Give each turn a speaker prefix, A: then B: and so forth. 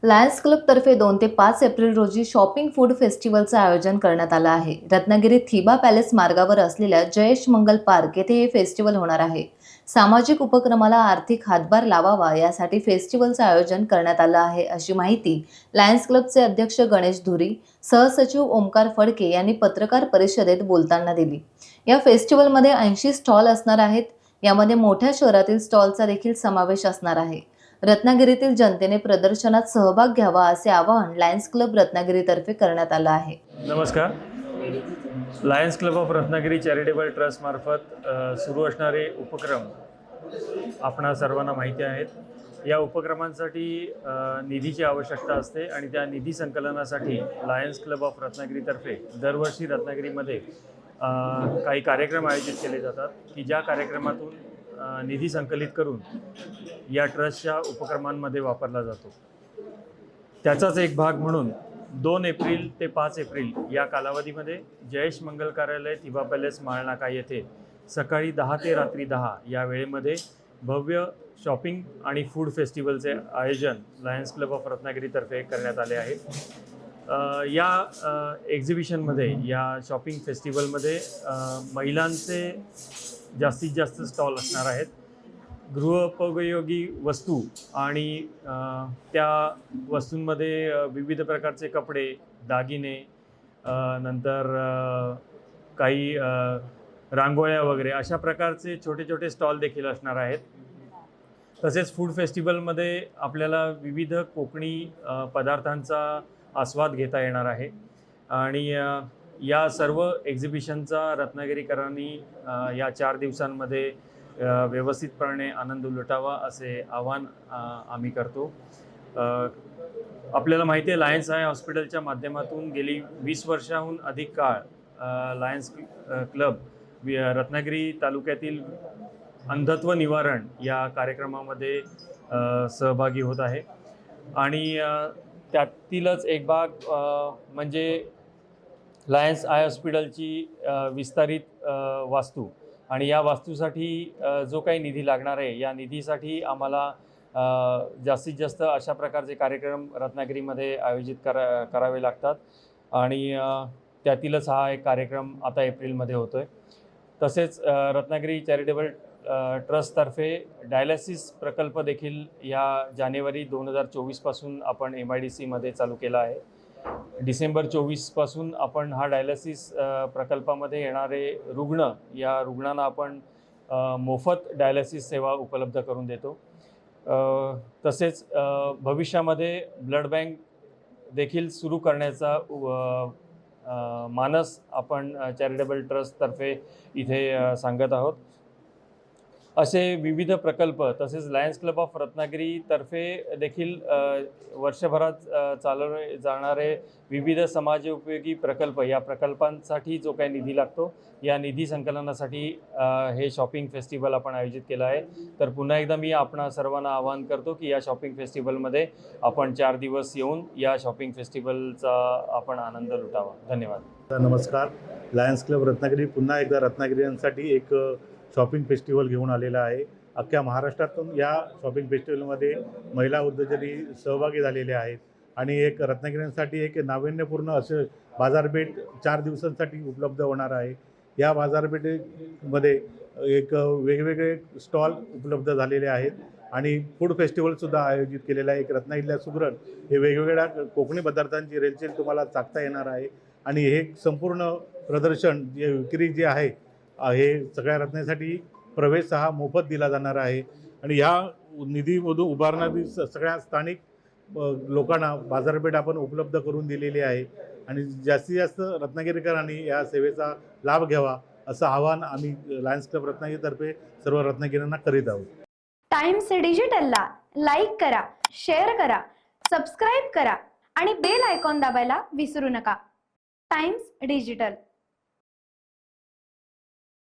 A: Lions club तर्फे 2 ते 5 April रोजी शॉपिंग फूड फेस्टिवलचं आयोजन करण्यात आलं आहे. रत्नागिरीत थिबा पॅलेस मार्गावर असलेल्या जयेश मंगल पार्क येथे हे फेस्टिवल होणार आहे. सामाजिक उपक्रमाला आर्थिक हातभार लावावा यासाठी फेस्टिवलचं आयोजन करण्यात आलं आहे, अशी माहिती लायन्स क्लबचे अध्यक्ष गणेश धुरी, सहसचिव ओमकार फडके यांनी पत्रकार परिषदेत बोलताना दिली. या फेस्टिवलमध्ये 80 स्टॉल असणार आहेत. यामध्ये मोठ्या शहरातील स्टॉलचा देखील समावेश असणार आहे. रत्नागिरीतील जनतेने प्रदर्शनात सहभाग घ्यावा असे आवाहन लायन्स क्लब रत्नागिरीतर्फे करण्यात आलं आहे.
B: नमस्कार. Lions Club of Ratnagiri charitable trust मार्फत सुरू असणारे उपक्रम आपणा सर्वांना माहिती आहेत. या उपक्रमांसाठी निधीची आवश्यकता असते आणि त्या निधी संकलनासाठी लायन्स क्लब ऑफ रत्नागिरीतर्फे दरवर्षी रत्नागिरीमध्ये काही कार्यक्रम आयोजित केले जातात की ज्या कार्यक्रमातून निधी संकलित करून या ट्रस्टच्या उपक्रमांमध्ये वापरला जातो. त्याचाच एक भाग म्हणून 2 एप्रिल ते 5 एप्रिल या कालावधीमध्ये जयेश मंगल कार्यालय थिबा पॅलेस माळनाका येथे सकाळी 10 ते रात्री 10 या वेळेमध्ये भव्य शॉपिंग आणि फूड फेस्टिवलचे आयोजन लायन्स क्लब ऑफ रत्नागिरीतर्फे करण्यात आले आहे. या एक्झिबिशनमध्ये, या शॉपिंग फेस्टिवलमध्ये महिलांचे जास्तीत जास्त स्टॉल असणार आहेत. गृहोपयोगी वस्तू आणि त्या वस्तूंमध्ये विविध प्रकारचे कपडे, दागिने, नंतर काही रांगोळ्या वगैरे अशा प्रकारचे छोटे छोटे स्टॉल देखील असणार आहेत. तसेच फूड फेस्टिवलमध्ये आपल्याला विविध कोकणी पदार्थांचा आस्वाद घेता येणार आहे आणि या सर्व एक्झिबिशनचा रत्नागिरीकरांनी या 4 दिवसांमध्ये व्यवस्थितपणे आनंद लुटावा असे आवाहन आम्ही करतो. आपल्याला माहिती आहे, लायन्स आय हॉस्पिटलच्या माध्यमातून गेली 20 वर्षाहून अधिक काळ लायन्स क्लब रत्नागिरी तालुक्यातील अंधत्व निवारण या कार्यक्रमामध्ये सहभागी होत आहे आणि त्यातीलच एक भाग म्हणजे लायन्स आय हॉस्पिटलची विस्तारित वास्तू आणि या वास्तूसाठी जो काही निधी लागणार आहे, या निधीसाठी आम्हाला जास्तीत जास्त अशा प्रकारचे कार्यक्रम रत्नागिरीमध्ये आयोजित करावे लागतात आणि त्यातीलच हा एक कार्यक्रम आता एप्रिलमध्ये होतो आहे. तसेच रत्नागिरी चॅरिटेबल ट्रस्टतर्फे डायलिसिस प्रकल्प देखील या जानेवारी 2024पासून आपण MIDCमध्ये चालू केला आहे. डिसेंबर 24पासून आपण हा डायलिसिस प्रकल्पामध्ये येणारे रुग्ण, या रुग्णांना आपण मोफत डायलिसिस सेवा उपलब्ध करून देतो. तसेच भविष्यामध्ये ब्लड बँक देखील सुरू करण्याचा मानस आपण चॅरिटेबल ट्रस्टतर्फे इथे सांगत आहोत. असे विविध प्रकल्प तसेच लायन्स क्लब ऑफ रत्नागिरीतर्फे देखील वर्षभरात चालवले जाणारे विविध समाजोपयोगी प्रकल्प, या प्रकल्पांसाठी जो काही निधी लागतो, या निधी संकलनासाठी हे शॉपिंग फेस्टिवल आपण आयोजित केलं आहे. तर पुन्हा एकदा मी आपणा सर्वांना आवाहन करतो की या शॉपिंग फेस्टिवलमध्ये आपण 4 दिवस येऊन या शॉपिंग फेस्टिवलचा आपण आनंद लुटावा. धन्यवाद.
C: नमस्कार. लायन्स क्लब रत्नागिरी पुन्हा एकदा रत्नागिरीयांसाठी एक शॉपिंग फेस्टिवल घेऊन आलेला आहे. अख्ख्या महाराष्ट्रातून या शॉपिंग फेस्टिवलमध्ये महिला उद्योजकी सहभागी झालेले आहेत आणि एक रत्नागिरीसाठी एक नाविन्यपूर्ण असे बाजारपेठ 4 दिवसांसाठी उपलब्ध होणार आहे. या बाजारपेठेमध्ये एक वेगवेगळे स्टॉल उपलब्ध झालेले आहेत आणि फूड फेस्टिवलसुद्धा आयोजित केलेलं आहे. एक रत्नागिरीला सुगरण हे वेगवेगळ्या कोकणी पदार्थांची रेलचेल तुम्हाला चाखता येणार आहे आणि हे संपूर्ण प्रदर्शन जे विक्री जे आहे हे सगळ्या रत्नागिरीसाठी प्रवेश हा मोफत दिला जाणार आहे आणि ह्या निधीमधून उभारणारी सगळ्या स्थानिक लोकांना बाजारपेठ आपण उपलब्ध करून दिलेली आहे आणि जास्तीत जास्त रत्नागिरीकरांनी या सेवेचा लाभ घ्यावा असं आवाहन आम्ही लायन्स क्लब रत्नागिरीतर्फे सर्व रत्नागिरींना करीत आहोत.
D: टाइम्स डिजिटलला लाईक करा, शेअर करा, सबस्क्राईब करा आणि बेल आयकॉन दाबायला विसरू नका. Times digital.